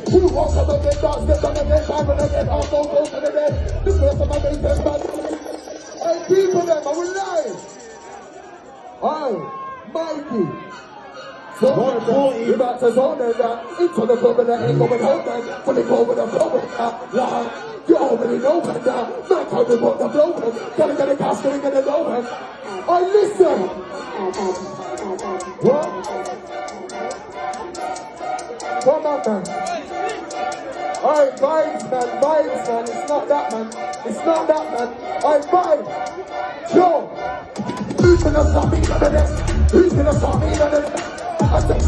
Who wants to make it dance, get on again, time and again, I'll go to the dead. The first of my name is bad. Hey, people them, I will lie. Oh, Mikey. So we're about to zone it that into the club and that ain't going home, man. When they go with the flow with that, lie. You already know that now. Man, tell me what the flow is. Gotta get a cash, gotta get a low, man. I listen. What? What about man? Alright, vibes man, it's not that man. It's not that man. Alright, vibe. Yo! Who's gonna stop me none of this? Who's gonna stop me none of this? I said,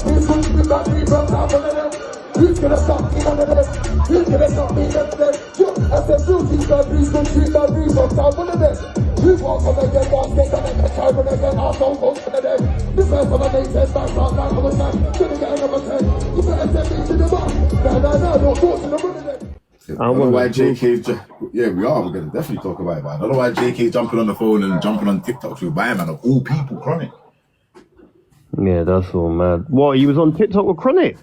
who's gonna stop me from none of this? Who's gonna stop me none of this? Who's gonna stop me none of this? Yo! I said, Fruity's my breeze, don't treat my breeze from down one of this. You walk on the dead, I'll get on the time when I get out, don't go to the dead. The first of my name says, back, I was like, gonna get another 10. You better send me to the bar. No, don't go to the running. I don't know why Jaykae's... Yeah, we're going to definitely talk about it, man. I don't know why Jaykae's jumping on the phone and jumping on TikTok with my man of all people, Chronic. Yeah, that's all mad. What, he was on TikTok with Chronic?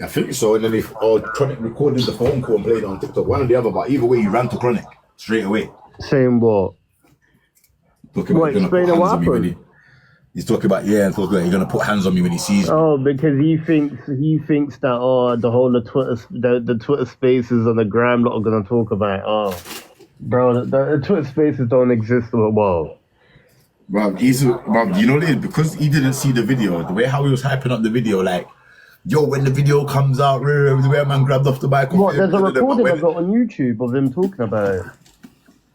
I think so, and then Chronic recorded the phone call and played it on TikTok, one or the other, but either way, he ran to Chronic straight away. Saying what? Talking about explain what happened? He's talking about, yeah, and talking about he's going to put hands on me when he sees me. Oh, because he thinks that, the whole of Twitter, the Twitter spaces on the gram lot are going to talk about, bro, the Twitter spaces don't exist at all. Bro, you know this, because he didn't see the video, the way how he was hyping up the video, like, yo, when the video comes out, the way a man grabbed off the bike. What, there's a recording I got on YouTube of him talking about it.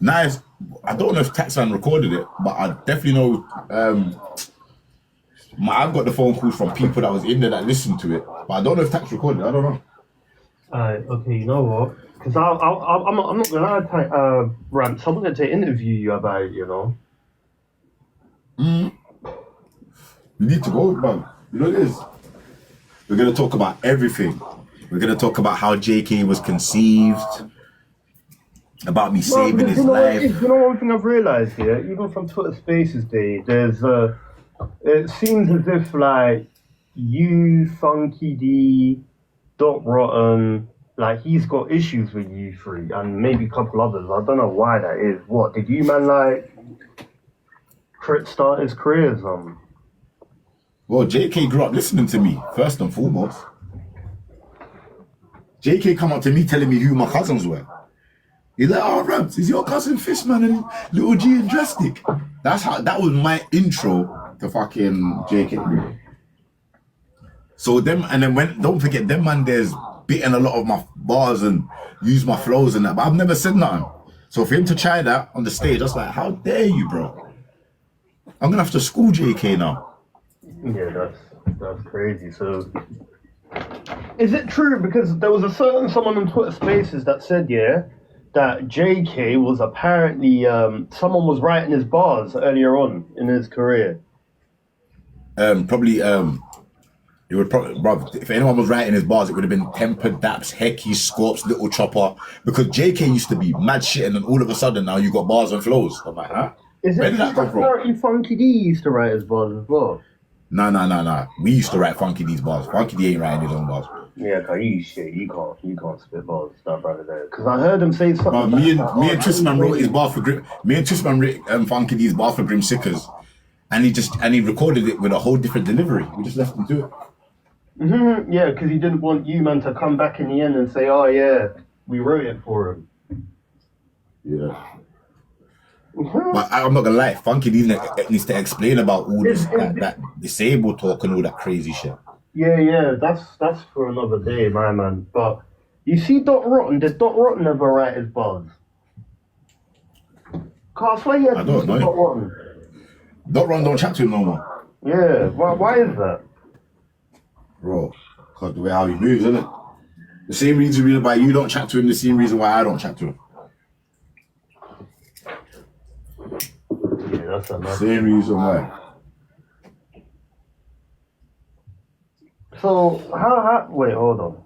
Nice. I don't know if Taxman recorded it, but I definitely know, I've got the phone calls from people that was in there that listened to it, but I don't know if Tax recorded it, I don't know. Okay, you know what? Because I'm not going to Rampz, I'm going to interview you about it, you know? You need to go, man. You know what it is? We're going to talk about everything. We're going to talk about how Jaykae was conceived, about me saving his life. You know one thing I've realised here, even from Twitter Spaces Day, it seems as if like you, Funky D, Dot Rotten, like he's got issues with you three and maybe a couple others. I don't know why that is. What, did you man like start his career or something? Well, Jaykae grew up listening to me, first and foremost. Jaykae come up to me telling me who my cousins were. He's like, oh, Rampz, is your cousin Fishman and Little G and Drastic? That was my intro to fucking Jaykae. So don't forget, them man there's bitten a lot of my bars and used my flows and that, but I've never said nothing. So for him to try that on the stage, I was like, how dare you, bro? I'm gonna have to school Jaykae now. Yeah, that's crazy. So, is it true? Because there was someone on Twitter Spaces that said, yeah, that Jaykae was apparently someone was writing his bars earlier on in his career. It would probably, bro, if anyone was writing his bars, it would have been Tempered, Daps, Hecky, Scorps, Little Chopper, because Jaykae used to be mad shit, and then all of a sudden now you got bars and flows. I'm like, huh? Where did that come from? Apparently Funky D used to write his bars as well. Nah. We used to write Funky D's bars. Funky D ain't writing his own bars. Yeah, cause you can't spit bars, that brother there. Cause I heard him say something. Me and Tristan wrote his bar for Grim. Me and Tristan wrote Funky D's bar for Grim Sickers, and he recorded it with a whole different delivery. We just left him do it. Mm-hmm. Yeah, because he didn't want you man to come back in the end and say, "Oh yeah, we wrote it for him." Yeah. Mm-hmm. But I'm not gonna lie, Funky D needs to explain about all this that disabled talk and all that crazy shit. Yeah, that's for another day, my man. But you see Dot Rotten, did Dot Rotten ever write his bars? Cause I swear he had to do Dot Rotten. Dot Rotten don't chat to him no more. Yeah, why is that? Bro, because the way how he moves, isn't it? The same reason why you don't chat to him, the same reason why I don't chat to him. Yeah, that's another. Same reason why. So how wait, hold on.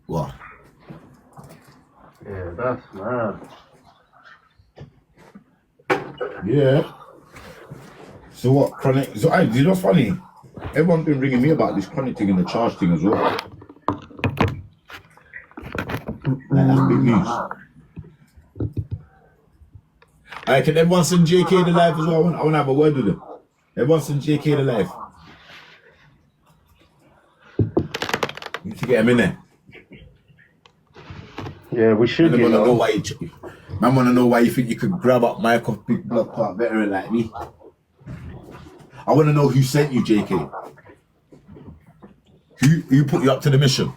What? Yeah, that's mad. Yeah. So what, chronic? So you know what's funny? Everyone's been ringing me about this chronic thing and the charge thing as well. Like, that's big news. Alright, can everyone send Jaykae the live as well? I want to have a word with him. Everyone send Jaykae the live. Need to get him in there. Yeah, we should. Man wanna know why man wanna know why you think you could grab up Michael, big blood clot veteran like me. I wanna know who sent you, Jaykae. Who put you up to the mission?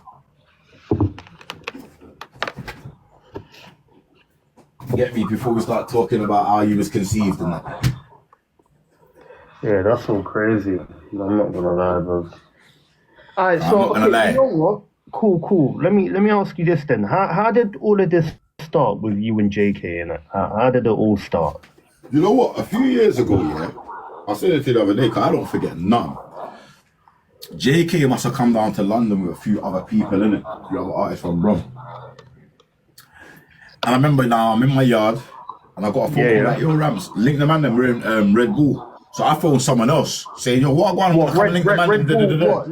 Get me before we start talking about how you was conceived and that. Yeah, that's all crazy. I'm not gonna lie, bro. Alright, so I'm not gonna lie. you know what? Cool. Let me ask you this then. How did all of this start with you and Jaykae and how did it all start? You know what? A few years ago, yeah, I said it to you the other day, because I don't forget none. Jaykae must have come down to London with a few other people, innit? A few other artists from Rum. And I remember now, I'm in my yard, and I got a phone call like, yo, Rampz, link the man them, we're in Red Bull. So I phoned someone else, saying, yo, what I want to link the man Red them, Bull, what?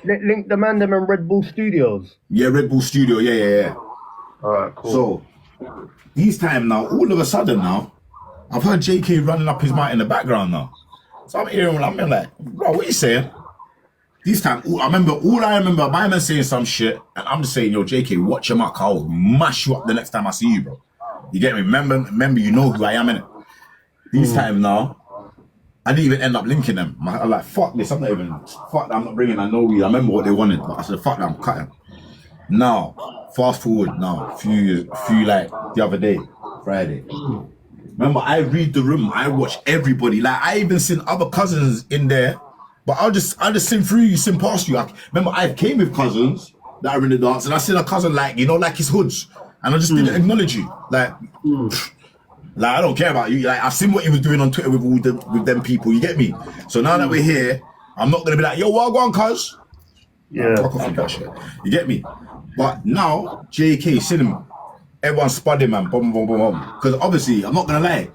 Link the man them in Red Bull Studios? Yeah, Red Bull Studio, yeah. Alright, cool. So, these time now, all of a sudden now, I've heard Jaykae running up his mic in the background now. So I'm hearing, I'm like, bro, what are you saying? This time, all I remember, my man saying some shit, and I'm just saying, yo, Jaykae, watch your mouth, I'll mash you up the next time I see you, bro. You get me? Remember, you know who I am, innit? These time now, I didn't even end up linking them. I'm like, fuck this, I'm not bringing, I know I remember what they wanted, but I said, fuck that, I'm cutting. Now, fast forward now, a few like the other day, Friday. Remember, I read the room, I watch everybody, like I even seen other cousins in there. But I'll just sing through you, sing past you. Remember, I came with cousins that are in the dance, and I seen a cousin like, you know, like his hoods, and I just didn't acknowledge you. Like I don't care about you. Like I've seen what you was doing on Twitter with them people. You get me? So now that we're here, I'm not gonna be like, yo, what go on, cuz? Yeah. Fuck off with that shit. You get me? But now, Jaykae, seen him, everyone's spudding, man, boom. Because obviously, I'm not gonna lie,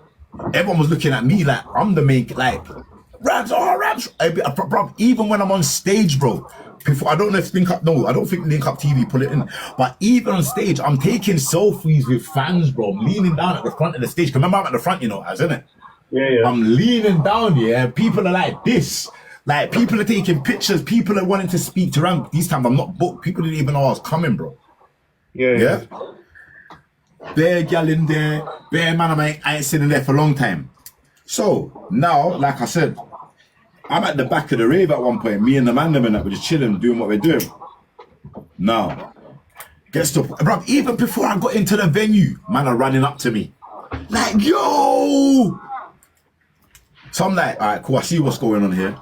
everyone was looking at me like I'm the main, like. Rampz. Even when I'm on stage, bro. Before, I don't know if I don't think Link Up TV put it in. But even on stage, I'm taking selfies with fans, bro. I'm leaning down at the front of the stage. Remember, I'm at the front, you know, isn't it? Yeah. I'm leaning down, yeah. People are like this. Like, people are taking pictures. People are wanting to speak to Rampz. This time, I'm not booked. People didn't even know I was coming, bro. Yeah. Bare gal in there. Bare man, I ain't sitting there for a long time. So, now, like I said, I'm at the back of the rave at one point. Me and the man them and that, we're just chilling, doing what we're doing. Now, gets to, bro, even before I got into the venue, man are running up to me. Like, yo! So I'm like, all right, cool, I see what's going on here.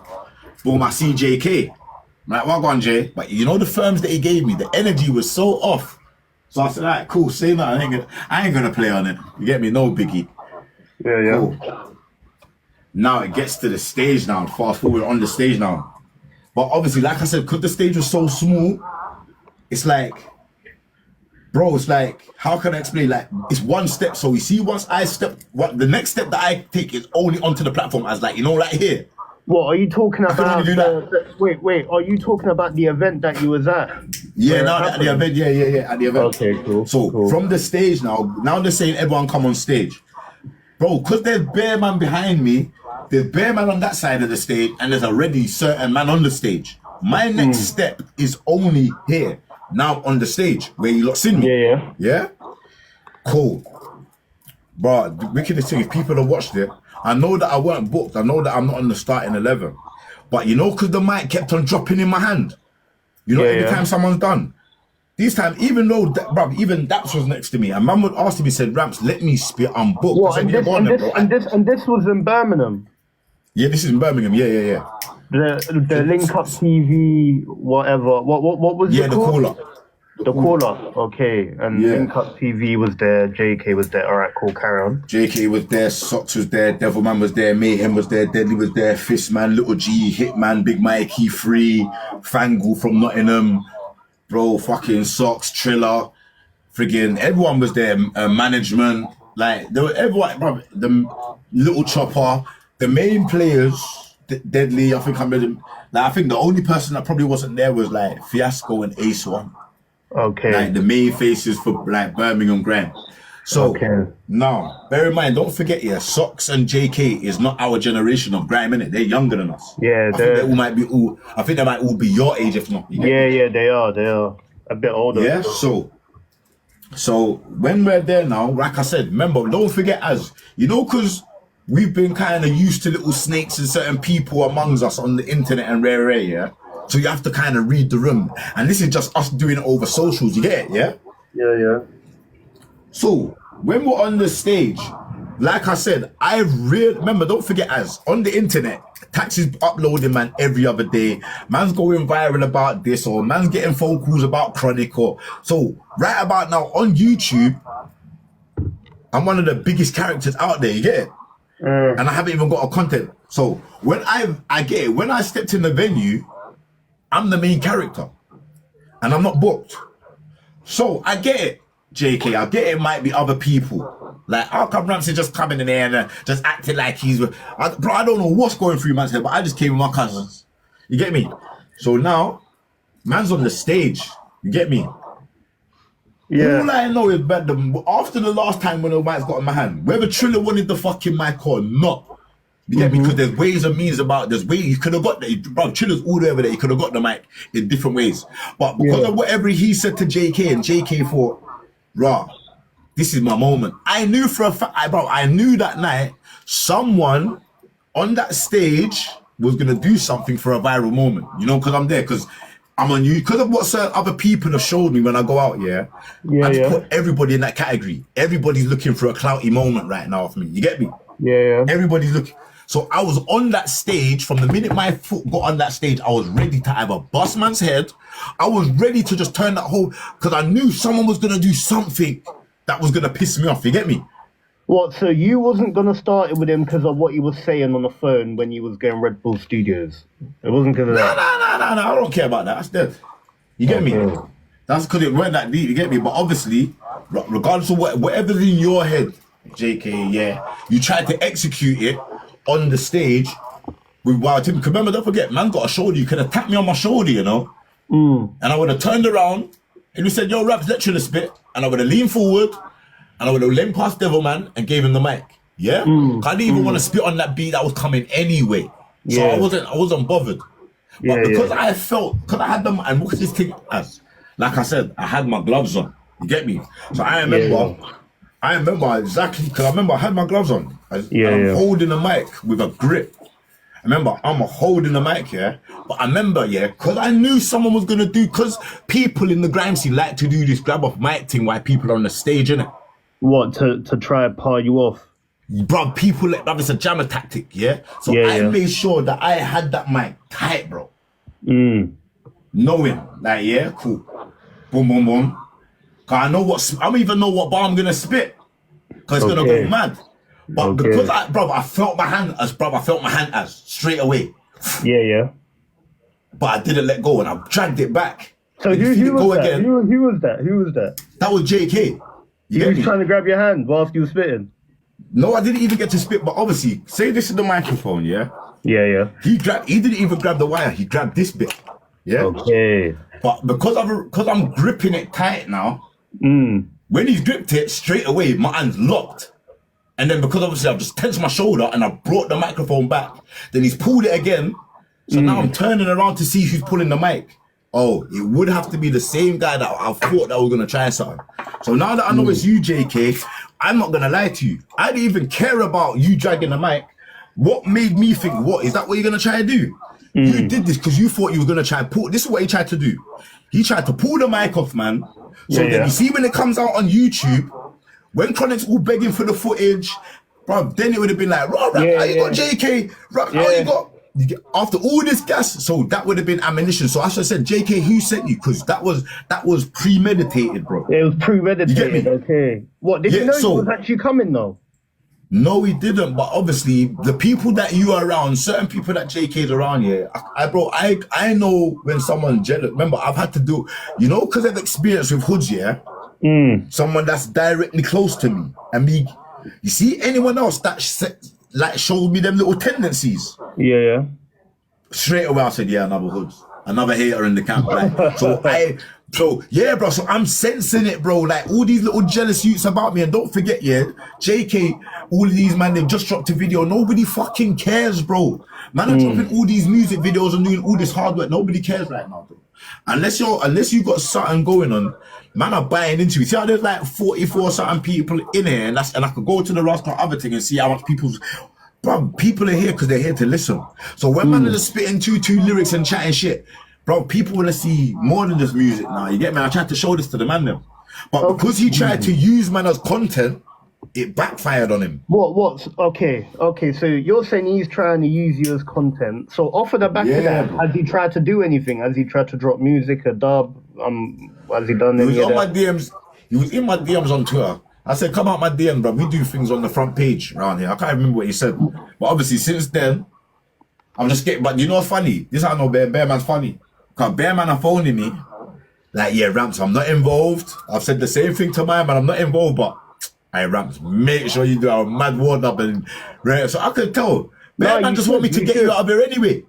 Boom, I see Jaykae. I'm like, well gone, Jay. But you know the firms that he gave me, the energy was so off. So I said, all right, cool, say nothing. I ain't gonna play on it. You get me? No biggie. Yeah. Cool. Now it gets to the stage now, fast forward on the stage now. But obviously, like I said, because the stage was so small, it's like, bro, it's like, how can I explain? Like, it's one step. So you see, once I step, the next step that I take is only onto the platform as like, you know, like here. What are you talking about? Wait, are you talking about the event that you was at? Yeah, now at the event, yeah, at the event. Okay, cool. So from the stage now they're saying everyone come on stage. Bro, because there's bare man behind me, there's bare man on that side of the stage, and there's already certain man on the stage. My next step is only here, now on the stage, where you lot seen me. Yeah? Cool. Bro, the wickedest thing, if people have watched it, I know that I weren't booked, I know that I'm not on the starting 11. But you know, because the mic kept on dropping in my hand. You know, every time someone's done. This time, even though, bro, even Daps was next to me, and man would ask me, said, Rampz, let me spit, I'm booked. What, and this was in Birmingham? Yeah, this is in Birmingham, yeah. The Link Up TV, whatever. What was it called? The caller. The caller, okay. And Link Up TV was there, Jaykae was there. All right, cool, carry on. Jaykae was there, Socks was there, Devilman was there, Mayhem was there, Deadly was there, Fistman, Little G, Hitman, Big Mikey, Free, Fangle from Nottingham, bro, fucking Socks, Triller, friggin' everyone was there, management, Like there were everyone, bro. The little chopper, the main players, Deadly. I think I think the only person that probably wasn't there was like Fiasco and Ace One. Okay. Like the main faces for like Birmingham Grime. So now, bear in mind, don't forget, Socks and Jaykae is not our generation of grime, innit? They're younger than us. Yeah, I think they might all be your age, if not. Yeah, they are a bit older. Yeah, so when we're there now, like I said, remember, don't forget, as you know, because we've been kind of used to little snakes and certain people amongst us on the internet and rare, yeah. So you have to kind of read the room, and this is just us doing it over socials. You get it, yeah? Yeah. So when we're on the stage, like I said, remember, don't forget, as on the internet, Taxi's uploading, man, every other day. Man's going viral about this, or man's getting phone calls about Chronic, or so right about now on YouTube, I'm one of the biggest characters out there. You get it? And I haven't even got a content. So when I get it, when I stepped in the venue, I'm the main character, and I'm not booked. So I get it. Jaykae, I get it might be other people. Like, how come Rampz is just coming in there and just acting like he's... Bro, I don't know what's going through man's head, but I just came with my cousins. You get me? So now, man's on the stage. You get me? Yeah. All I know is that after the last time when the mic's got in my hand, whether Triller wanted the fucking mic or not, you get me? Because there's ways and means there's ways you could have got the... Bro, Triller's all the way over there. You could have got the mic in different ways. But because of whatever he said to Jaykae, and Jaykae thought, raw, this is my moment. I knew for a fact, I knew that night someone on that stage was gonna do something for a viral moment. You know, because I'm there, because I'm on you, because of what certain other people have showed me when I go out. I just put everybody in that category. Everybody's looking for a clouty moment right now for me. You get me? Yeah. Everybody's looking. So I was on that stage from the minute my foot got on that stage. I was ready to either bust man's head. I was ready to just turn that whole, because I knew someone was gonna do something that was gonna piss me off. You get me? What? So you wasn't gonna start it with him because of what he was saying on the phone when you was getting Red Bull Studios? It wasn't because of that. No. I don't care about that. That's dead. You get me? That's because it went that deep. You get me? But obviously, regardless of whatever's in your head, Jaykae, you tried to execute it on the stage with Wild Tim. Remember, don't forget, man got a shoulder. You could have tapped me on my shoulder, you know? And I would have turned around and you said, yo, Rampz, let Triller spit. And I would have leaned forward and I would have leaned past Devilman and gave him the mic. Yeah? I didn't even want to spit on that beat that was coming anyway. So I wasn't bothered. But because I had them, and what's this thing as? Like I said, I had my gloves on. You get me? So I remember exactly, because I remember I had my gloves on. I'm holding the mic with a grip. I remember I'm holding the mic, but I remember, because I knew someone was gonna do, because people in the grime scene like to do this grab off mic thing while people are on the stage, innit? What, to try and par you off? Bro, people like that, it's a jammer tactic, So I made sure that I had that mic tight, bro. Knowing, like, cool. Boom, boom, boom. Cause I don't even know what bar I'm gonna spit. Cause it's gonna go mad. But because I felt my hand as straight away. But I didn't let go and I dragged it back. So who was that? Who was that? That was Jaykae. He was trying to grab your hand whilst you were spitting? No, I didn't even get to spit, but obviously, say this is the microphone, He didn't even grab the wire, he grabbed this bit. Okay. But because I'm gripping it tight now, when he's gripped it straight away, my hand's locked. And then because obviously I've just tensed my shoulder and I brought the microphone back, then he's pulled it again. So now I'm turning around to see who's pulling the mic. Oh, it would have to be the same guy that I thought that was gonna try something. So now that I know it's you, Jaykae, I'm not gonna lie to you. I didn't even care about you dragging the mic. What made me think, what, is that what you're gonna try and do? You did this because you thought you were gonna try and pull, this is what he tried to do. He tried to pull the mic off, man. So then you see when it comes out on YouTube, when Chronic's all begging for the footage, bro, then it would have been like, how you got Jaykae? How you got... After all this gas, so that would have been ammunition. So as I said, Jaykae, who sent you? Because that was premeditated, bro. It was premeditated. Okay. What, did you know he was actually coming though? No, he didn't. But obviously, the people that you are around, certain people that Jaykae's around, I know when someone's jealous. Remember, I've had to do, because I've experienced with hoods, someone that's directly close to me, and me You see anyone else that like showed me them little tendencies? Yeah. Straight away I said, yeah, another hood, another hater in the camp. Like, so yeah, bro. So I'm sensing it, bro. Like all these little jealous youths about me, and don't forget, yeah, Jaykae, all of these they've just dropped a video. Nobody fucking cares, bro. Man, are dropping all these music videos and doing all this hard work. Nobody cares right now, bro. Unless you got something going on, man are buying into it. See how there's like 44 something people in here, and I could go to the Rasta other thing and see how much people are here because they're here to listen. So when man are just spitting two lyrics and chatting shit, bro, people want to see more than just music now. You get me? I tried to show this to the man then. But because he tried to use man as content, it backfired on him. Okay, so you're saying he's trying to use you as content. So off of the back of that, has he tried to do anything? Has he tried to drop music, a dub? Has he done anything? He was on my DMs. He was in my DMs on Twitter. I said, come out my DM, bro. We do things on the front page around here. I can't remember what he said. But obviously, since then, I'm just getting... But you know what's funny? This I know Bear Man's funny. Because Bear Man are phoning me. Like, yeah, Rampz, I'm not involved. I've said the same thing to my man. I'm not involved, but... Hey, Rampz, make sure you do a mad Wardub and... Right? So I could tell. Bear Man just want me to get you out of here anyway.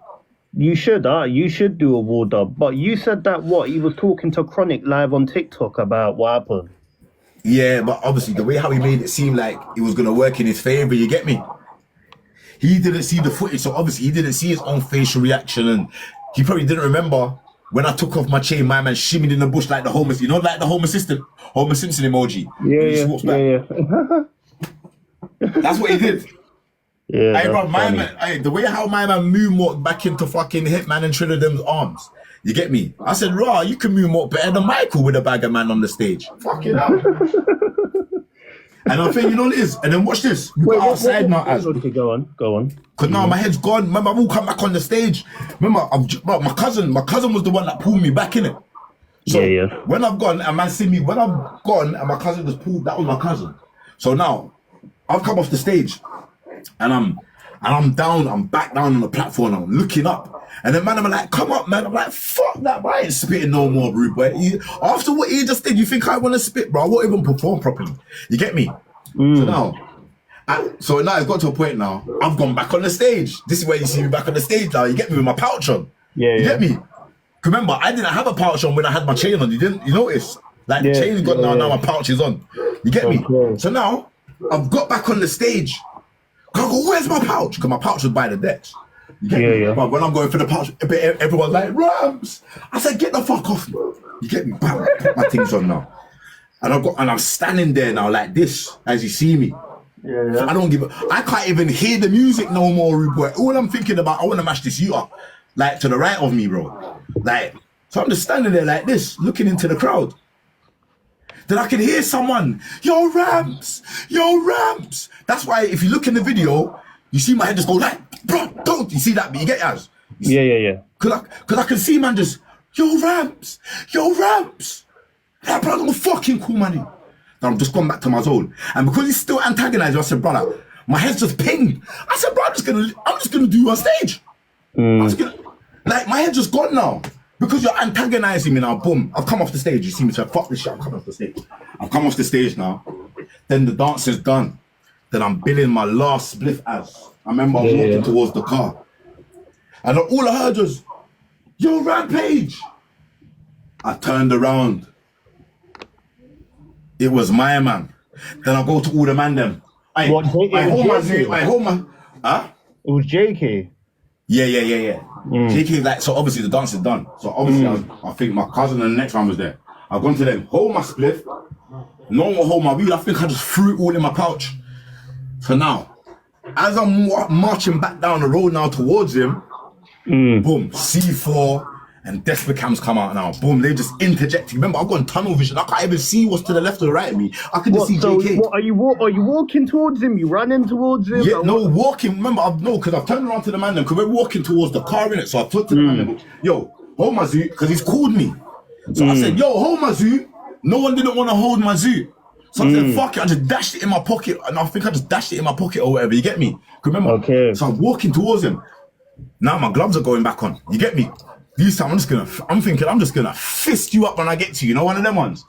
You should do a Wardub. But you said that, he was talking to Chronic live on TikTok about what happened. Yeah, but obviously the way how he made it seem like it was gonna work in his favor, you get me? He didn't see the footage, so obviously he didn't see his own facial reaction, and he probably didn't remember when I took off my chain, my man shimmied in the bush like the Homer, you know, like the Homer Simpson emoji. Yeah. That's what he did. Yeah. Hey, bro, my man, the way how my man moonwalked back into fucking Hitman and Trinidad's arms. You get me? I said, raw, you can moonwalk better than Michael with a bag of man on the stage. Fucking hell. And I'm thinking, you know what it is? And then watch this. We got outside now. Okay, go on. Because now my head's gone. Remember, I will come back on the stage. Remember, my cousin was the one that pulled me back in it. So when I've gone, and man see me, when I've gone and my cousin was pulled, that was my cousin. So now, I've come off the stage and I'm down, I'm back down on the platform, I'm looking up. And then man, I'm like, come up, man. I'm like, fuck that, bro. I ain't spitting no more, rude boy. After what he just did, you think I want to spit, bro? I won't even perform properly. You get me? So now it's got to a point now. I've gone back on the stage. This is where you see me back on the stage now. You get me with my pouch on. You get me? Remember, I didn't have a pouch on when I had my chain on. You notice? Like the chain's got now my pouch is on. You get me? So now I've got back on the stage. I go, where's my pouch? Because my pouch was by the decks. But when I'm going for the pouch, everyone's like, Rampz. I said, get the fuck off me. You get me? Bam, put my things on now. And I'm standing there now like this, as you see me. I can't even hear the music no more, rude boy. All I'm thinking about, I want to mash this you up. Like to the right of me, bro. Like, so I'm just standing there like this, looking into the crowd. Then I can hear someone, yo, Rampz. That's why if you look in the video, you see my head just go like, bro, don't. You see that? You get as? Yeah. Cause I can see man just, yo, Rampz. That brother was fucking cool, man. Then I'm just gone back to my zone. And because he's still antagonizing, I said, brother, my head's just pinged. I said, bro, I'm just gonna do you on stage. Like my head's just gone now. Because you're antagonizing me now, boom. I've come off the stage. You see me say, fuck this shit, I'm coming off the stage. I've come off the stage now. Then the dance is done. Then I'm billing my last spliff as. I remember I was walking towards the car. And all I heard was, yo, Rampage. I turned around. It was my man. Then I go to all the man them. I hold my... Huh? It was Jaykae. Yeah. Jaykae, like, so obviously the dance is done. So obviously I think my cousin and the next one was there. I've gone to them, hold my spliff. No one will hold my weed. I think I just threw it all in my pouch. So now, as I'm marching back down the road now towards him, boom, C4 and Desperate Cams come out now. Boom, they just interjecting. Remember, I've got tunnel vision. I can't even see what's to the left or the right of me. I can just see Jaykae. What, are you walking towards him? You running towards him? Yeah, no, walking. Remember, because I've turned around to the man because we're walking towards the car, innit? So I put to the man, yo, hold my zoo, because he's called me. So I said, yo, hold my zoo. No one didn't want to hold my zoo. So I said, fuck it, I just dashed it in my pocket. And I think I just dashed it in my pocket or whatever, you get me? Remember? So I'm walking towards him. Now my gloves are going back on, you get me? This time I'm just gonna fist you up when I get to you, you know, one of them ones.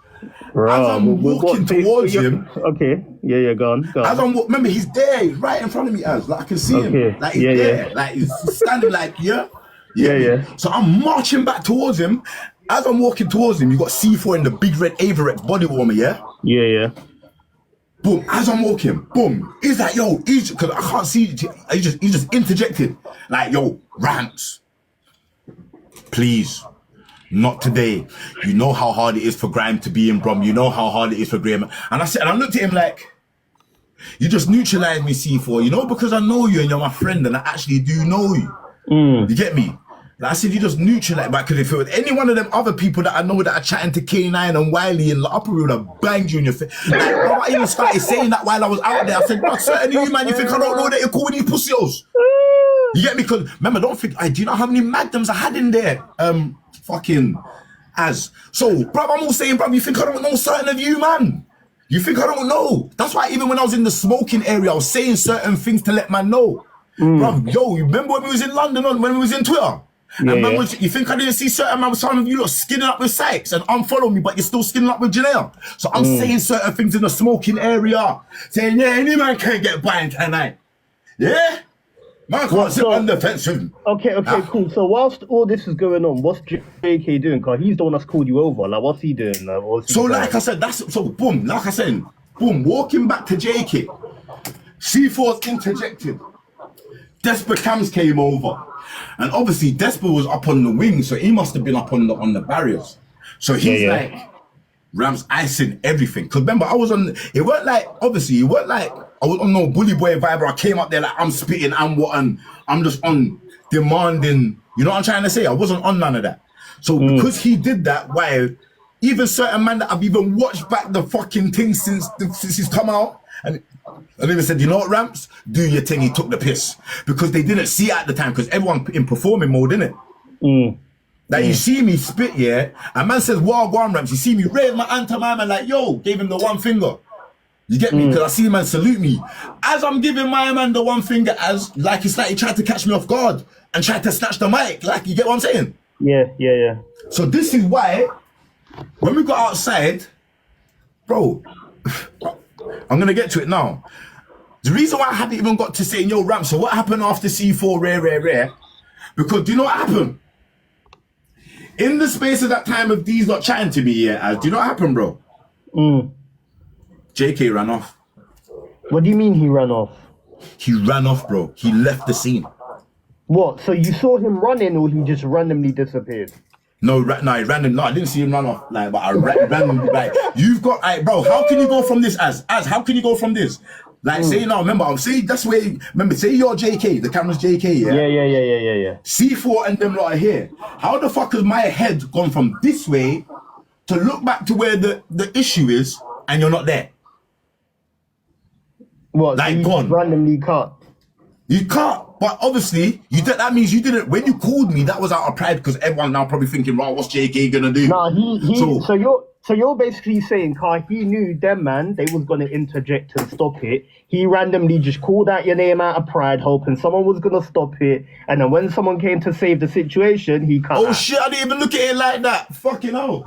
As I'm walking towards him. Okay. Yeah, go on. As I'm remember, he's there, he's right in front of me, as like I can see him. Like he's there. Like he's standing like, yeah. So I'm marching back towards him. As I'm walking towards him, you got C4 in the big red Avirex body warmer, Yeah. Boom, as I'm walking, boom. He's like, yo, because I can't see, he just interjected. Like, yo, Rampz, please, not today. You know how hard it is for Graham to be in Brom. You know how hard it is for Graham. And I looked at him like, you just neutralized me, C4, you know, because I know you and you're my friend and I actually do know you. You get me? Like I said, you just neutralize, because if it was any one of them other people that I know that are chatting to K9 and Wiley and Upper would have banged you in your face. Like, bro, I even started saying that while I was out there. I said, bro, certainly you, man, you think I don't know that you're calling these pussies? You get me? Because, remember, don't think, do you know how many magnums I had in there? So, bro, I'm all saying, bro, you think I don't know certain of you, man? You think I don't know? That's why even when I was in the smoking area, I was saying certain things to let man know. Bro, yo, you remember when we was in London, when we was in Twitter? You think I didn't see some of you lot skinning up with Sykes and unfollow me, but you're still skinning up with Janelle? So I'm saying certain things in the smoking area, saying, yeah, any man can't get banned tonight. Yeah? Man can't sit on the fence with him. Okay, cool. So whilst all this is going on, what's Jaykae doing? Because he's the one that's called you over. Like, what's he doing? Like I said, boom, walking back to Jaykae. C4's interjected. Desper Cams came over. And obviously Desper was up on the wing, so he must have been up on the barriers. So he's like, Rampz icing everything. Because remember, I was on, it weren't like I was on no bully boy vibe where I came up there like I'm spitting and I'm just on demanding, you know what I'm trying to say? I wasn't on none of that. So because he did that, while even certain man that I've even watched back the fucking thing since he's come out, and even said, you know what, Rampz, do your thing. He took the piss because they didn't see it at the time, because everyone in performing mode, innit? Like you see me spit, and man says, "Wow, go on, Rampz." You see me raise my hand to my man, like, yo, gave him the one finger. You get me? Because I see man salute me as I'm giving my man the one finger, as like it's like he tried to catch me off guard and tried to snatch the mic. Like, you get what I'm saying? Yeah. So this is why when we got outside, bro. I'm gonna get to it now. The reason why I hadn't even got to saying, yo, Rampz, so what happened after C4 rare? Because do you know what happened? In the space of that time of these not chatting to me, do you know what happened, bro? Jaykae ran off. What do you mean he ran off? He ran off, bro. He left the scene. What? So you saw him running, or he just randomly disappeared? No, he ran. No, I didn't see him run off. Like, but I randomly, like, you've got, bro. How can you go from this as? How can you go from this? Like, say now, remember, I'm saying that's where. Remember, say you're Jaykae. The camera's Jaykae, Yeah. C4 and them lot are here. How the fuck has my head gone from this way to look back to where the issue is, and you're not there? What? Like, so you gone. Randomly cut. You can't. But obviously, that means you didn't. When you called me, that was out of pride, because everyone now probably thinking, right, what's Jaykae gonna do? Nah, so you're basically saying, Kai, he knew them man, they was gonna interject and stop it. He randomly just called out your name out of pride, hoping someone was gonna stop it. And then when someone came to save the situation, he cut. Oh shit! I didn't even look at it like that. Fucking hell.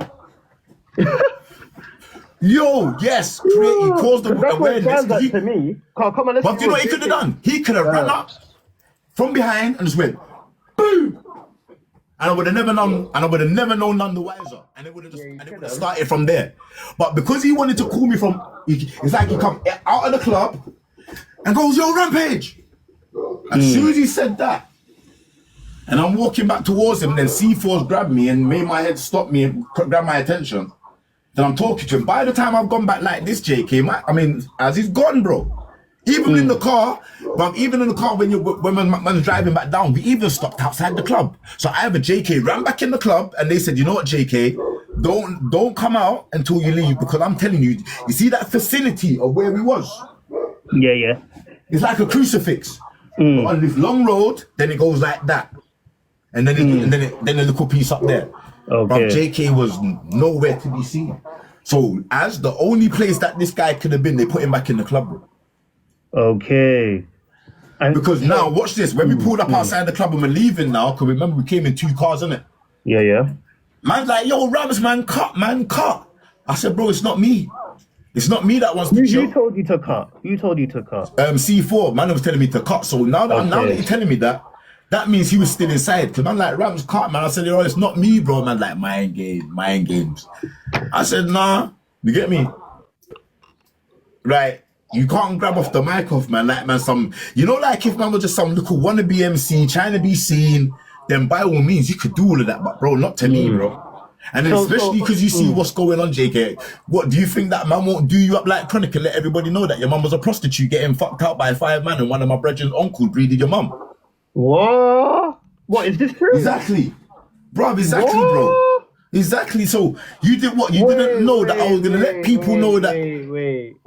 Yo, yes, he caused the awareness. To me. Come on, let's. But do you know what he could have done? He could have ran up from behind and just went boom, and I would have never known, none the wiser, and it would have started from there. But because he wanted to call me from, it's like he come out of the club and goes, "Yo, Rampage." As soon as he said that, and I'm walking back towards him, then C4's grabbed me and made my head stop me and grab my attention. Then I'm talking to him. By the time I've gone back like this, Jaykae, as he's gone, bro. Even in the car, but even in the car when man's driving back down, we even stopped outside the club. So either Jaykae ran back in the club and they said, you know what, Jaykae, don't come out until you leave, because I'm telling you, you see that vicinity of where we was? Yeah. It's like a crucifix. On this long road, then it goes like that. And then then a little piece up there. Okay. But Jaykae was nowhere to be seen. So as the only place that this guy could have been, they put him back in the club, bro. Okay. And because now, watch this. When we pulled up outside the club and we're leaving now, because remember we came in 2 cars, innit? Yeah. Man's like, yo, Rampz, man, cut. I said, bro, it's not me. It's not me that wants to Who chill. told you to cut? Who told you to cut? C4, man was telling me to cut. So now that you're telling me that, that means he was still inside. Because man, like, Rampz cut, man. I said, it's not me, bro. Man, like, mind games. I said, nah, you get me? Right. You can't grab off the mic off, man. Like, man, like if man was just some little wannabe MC trying to be seen, then by all means, you could do all of that. But, bro, not to me, bro. And then especially because you see what's going on, Jaykae. What, do you think that man won't do you up like Chronic and let everybody know that your mum was a prostitute getting fucked out by 5 men and one of my brethren's uncle breeded your mum? What? What, is this true? Exactly. Bro. Exactly. So you did what? You didn't know that I was going to let people know that. Wait.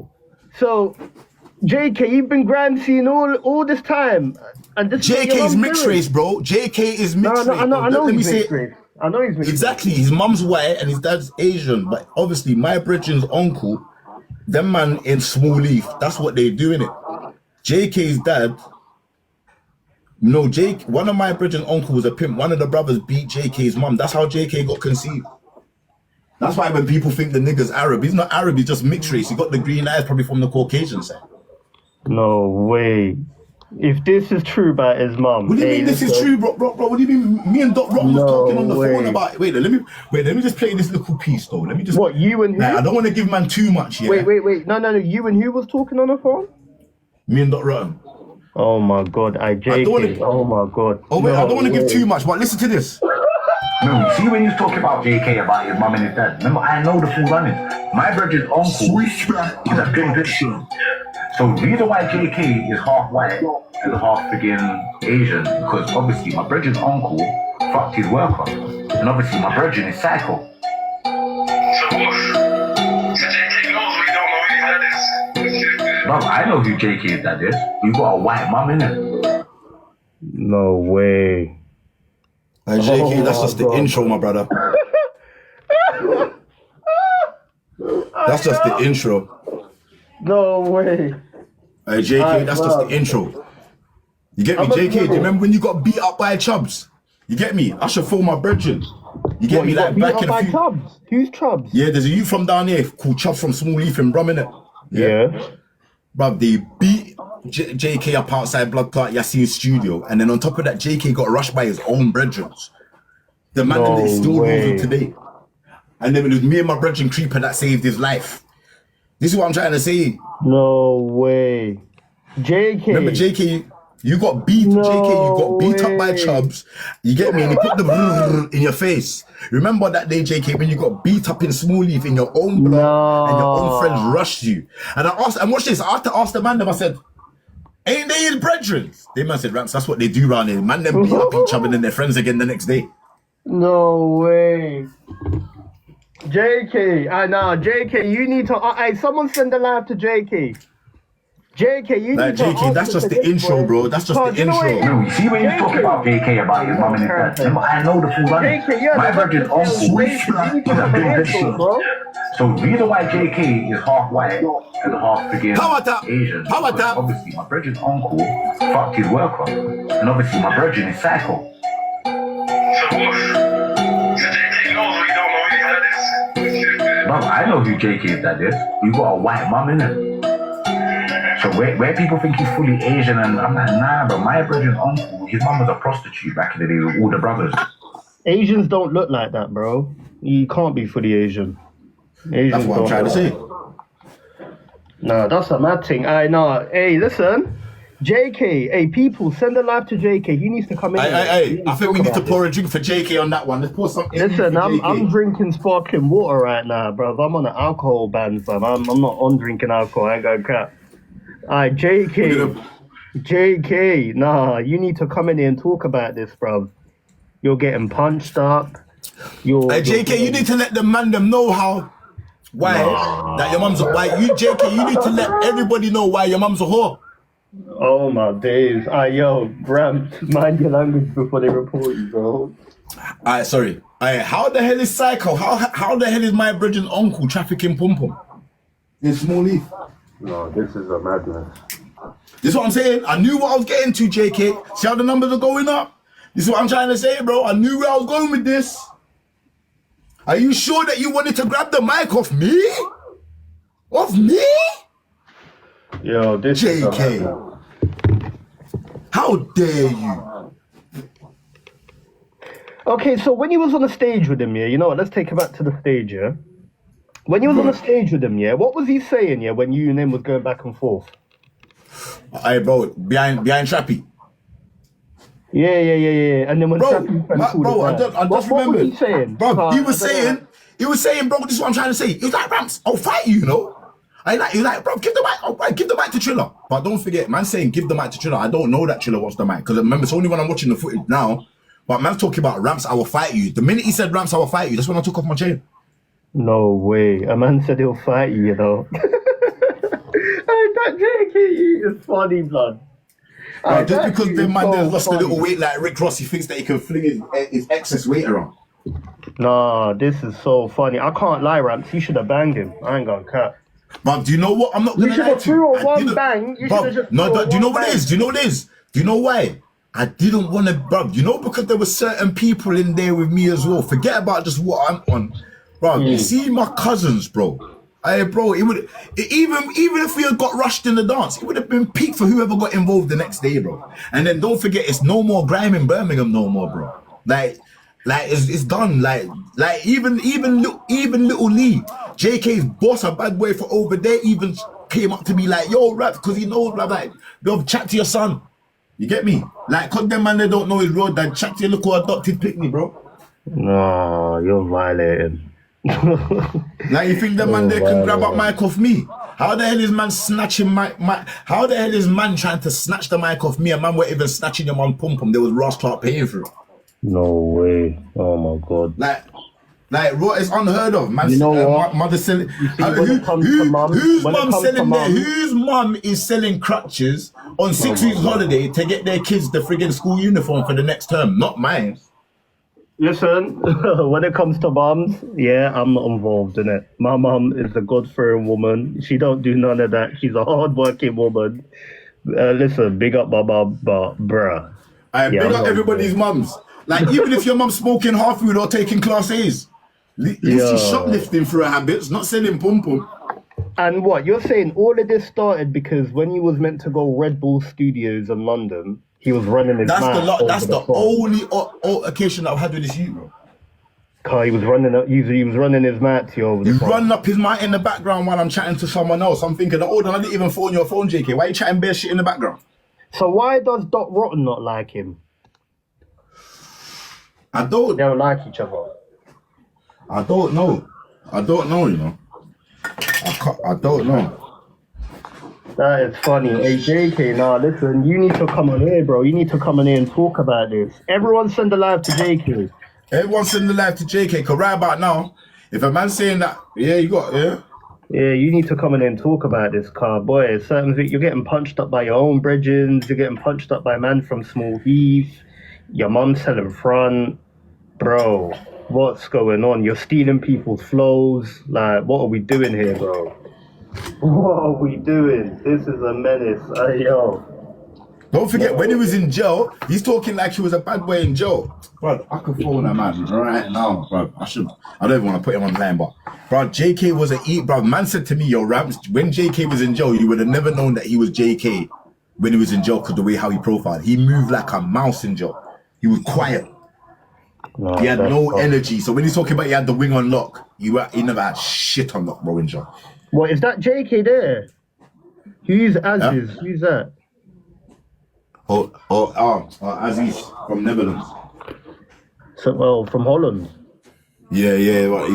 So, Jaykae, you've been grand scene all this time. And this Jaykae is mixed race, bro. Jaykae is mixed race. I know he's mixed race. I know he's mixed exactly. His mum's white and his dad's Asian. But obviously, my brethren's uncle, them man in small leaf, that's what they do in it. Jaykae's dad, one of my brethren's uncle was a pimp. One of the brothers beat Jaykae's mum. That's how Jaykae got conceived. That's why when people think the nigga's Arab, he's not Arab, he's just mixed race. He got the green eyes probably from the Caucasian side. No way. If this is true about his mum. What do you mean this is true, bro? What do you mean? Me and Doc Rock was talking on the phone about it. Wait, let me just play this little piece though. Let me just. What, you and who? I don't want to give man too much, yeah. Wait. No. You and who was talking on the phone? Me and Doc Rock. Oh my god, Jaykae. Oh my god. Oh wait, I don't want to give too much, but listen to this. No, you see when you talk about Jaykae about his mum and his dad, remember I know the full running. My brother's uncle is a pimp. So the reason why Jaykae is half white and half friggin' Asian, because obviously my brother's uncle fucked his worker. And obviously my brother is psycho. So what? So Jaykae knows we don't know who his dad is. Bro, I know who Jaykae's dad is. You got a white mum, innit? No way. Jaykae, that's just the intro, my brother. That's just the intro. No way. Jaykae, that's just the intro. You get me, Jaykae? Do you remember when you got beat up by Chubbs? You get me? I should phone my brethren. You get me? Like back in a few. Chubbs? Who's Chubbs? Yeah, there's a youth from down here called Chubbs from Small Leaf in Brum, innit? Yeah. Bruv, they beat Jaykae up outside Blood Clot Yassine's studio, and then on top of that, Jaykae got rushed by his own brethren. The man that is still losing today. And then it was me and my brethren Creeper that saved his life. This is what I'm trying to say. No way. Jaykae. Remember Jaykae, you got beat, Jaykae, you got beat up by Chubbs. You get me? And he put the in your face. Remember that day, Jaykae, when you got beat up in Small Leaf in your own blood and your own friends rushed you. And I asked, and watch this, I had to ask the man them, I said, ain't they his brethren? They man said, Rampz, that's what they do round here. Man them beat up each other and then they're friends again the next day. No way. Jaykae, you need to. Someone send a live to Jaykae. Jaykae, you need to. Jaykae, that's just the intro, bro. That's just the intro. No, you see when you talk about Jaykae about his mum and his dad, remember I know the full running. My brother's uncle is a big bro. So the reason why Jaykae is half white and half friggin' Asian, obviously my brother's uncle fucked his worker, and obviously my brother is psycho. So what? Bro, I know who Jaykae's dad is. You got a white mum, innit? So where people think he's fully Asian, and I'm like, nah, bro. My brother's uncle, his mum was a prostitute back in the day with all the brothers. Asians don't look like that, bro. You can't be fully Asian. Asians that's what I'm trying to say. No, that's a mad thing. Hey, listen. Jaykae, hey, people, send a live to Jaykae. He needs to come in. I think we need to pour a drink for Jaykae on that one. Let's pour something. Listen, I'm drinking sparkling water right now, bro. I'm on an alcohol ban, fam. I'm not on drinking alcohol. I ain't got crap. Alright, Jaykae, nah, you need to come in here and talk about this, bro. You're getting punched up. Jaykae, you need to let the man them know that your mum's a white. Jaykae, you need to let everybody know why your mum's a whore. Oh my days. Yo, Rampz, mind your language before they report you, bro. Sorry. How the hell is Psycho? How the hell is my brother's uncle trafficking pum pum in Small Leaf? No, this is a madness. This is what I'm saying. I knew what I was getting to, Jaykae. See how the numbers are going up? This is what I'm trying to say, bro. I knew where I was going with this. Are you sure that you wanted to grab the mic off me? Off me? Yo, this is Jaykae. How dare you? Okay, so when you was on the stage with him, yeah, you know what? Let's take it back to the stage, yeah. When you was on the stage with him, yeah, what was he saying, yeah, when you and him was going back and forth? Hey, bro, behind Trappy. Yeah. And then when Bro, Trappy bro, I just what remembered. was he saying? Bro, he was saying, bro, this is what I'm trying to say. He was like, Rampz, I'll fight you, you know? He was like, bro, give the mic, give the mic to Triller. But don't forget, man saying give the mic to Triller. I don't know that Triller wants the mic. Because remember, it's only when I'm watching the footage now. But man's talking about Rampz, I will fight you. The minute he said Rampz, I will fight you, that's when I took off my chain. No way. A man said he'll fight you, you know. That Jaykae is funny, blood. Just because them man there's lost a little weight like Rick Ross, he thinks that he can fling his excess weight around. Nah, this is so funny. I can't lie, Rampz. You should have banged him. I ain't gonna cut. But do you know what? I'm not You gonna should lie have to you. threw I a one didn't- bang. You should Bruv, have just no, threw a do you know one what it bang. is? Do you know what it is? Do you know why? I didn't want to, bruv. You know, because there were certain people in there with me as well. Forget about just what I'm on, bruv. You see my cousins, bro. Bro, even if we had got rushed in the dance, it would have been peak for whoever got involved the next day, bro. And then don't forget, it's no more grime in Birmingham no more, bro. Like it's done. Like even little Lee, Jaykae's boss, a bad boy for over there, even came up to me like, yo, rap, because he knows, blah, like, yo, chat to your son. You get me? Like, cause them man, they don't know his road, dad. Chat to your little adopted picnic, bro. No, you're violating. Now you think the man they can grab up mic off me? How the hell is man snatching my how the hell is man trying to snatch the mic off me? A man were even snatching him on pum pum. There was Ross Clark paying for it. No way. Oh my god. Like what is unheard of, man. You know what? Mother selling. Whose mum is selling crutches on 6 weeks holiday to get their kids the friggin' school uniform for the next term? Not mine. Listen, when it comes to mums, yeah, I'm not involved in it. My mum is a God-fearing woman. She don't do none of that. She's a hard-working woman. Listen, big up my mum, but bruh. Big up everybody's mums. Like, even if your mum's smoking half food or taking class A's, at least she's shoplifting through her habits, not selling pum pum. And what, you're saying all of this started because when you was meant to go Red Bull Studios in London, he was running his mouth. That's the only altercation that I've had with this youth, bro. He was running his mouth to you over the phone. Running up his mouth in the background while I'm chatting to someone else. I'm thinking, hold on, I didn't even phone your phone, Jaykae. Why are you chatting bare shit in the background? So why does Doc Rotten not like him? I don't. They don't like each other. I don't know, you know. I don't know. That is funny. Hey, Jaykae, nah, listen, you need to come on here, bro. You need to come on here and talk about this. Everyone send a live to Jaykae. Everyone send the live to Jaykae, because right about now, if a man's saying that, yeah, yeah, you need to come in and talk about this, car boy. You're getting punched up by your own brethren. You're getting punched up by a man from Small Heath. Your mum's selling front. Bro, what's going on? You're stealing people's flows. Like, what are we doing here, bro? What are we doing? This is a menace. Yo. Don't forget, when he was in jail, he's talking like he was a bad boy in jail. Bro, I could phone that man right now, bro. I don't even want to put him on the line, but bro, Jaykae was bro. Man said to me, yo, Rampz, when Jaykae was in jail, you would have never known that he was Jaykae when he was in jail because the way how he profiled. He moved like a mouse in jail. He was quiet. No, he had no energy. So when he's talking about he had the wing on lock, he never had shit on lock, bro, in jail. What, is that Jaykae there? Who's Aziz? Yeah. Who's that? Aziz from Netherlands. So, well, from Holland. Yeah. Well,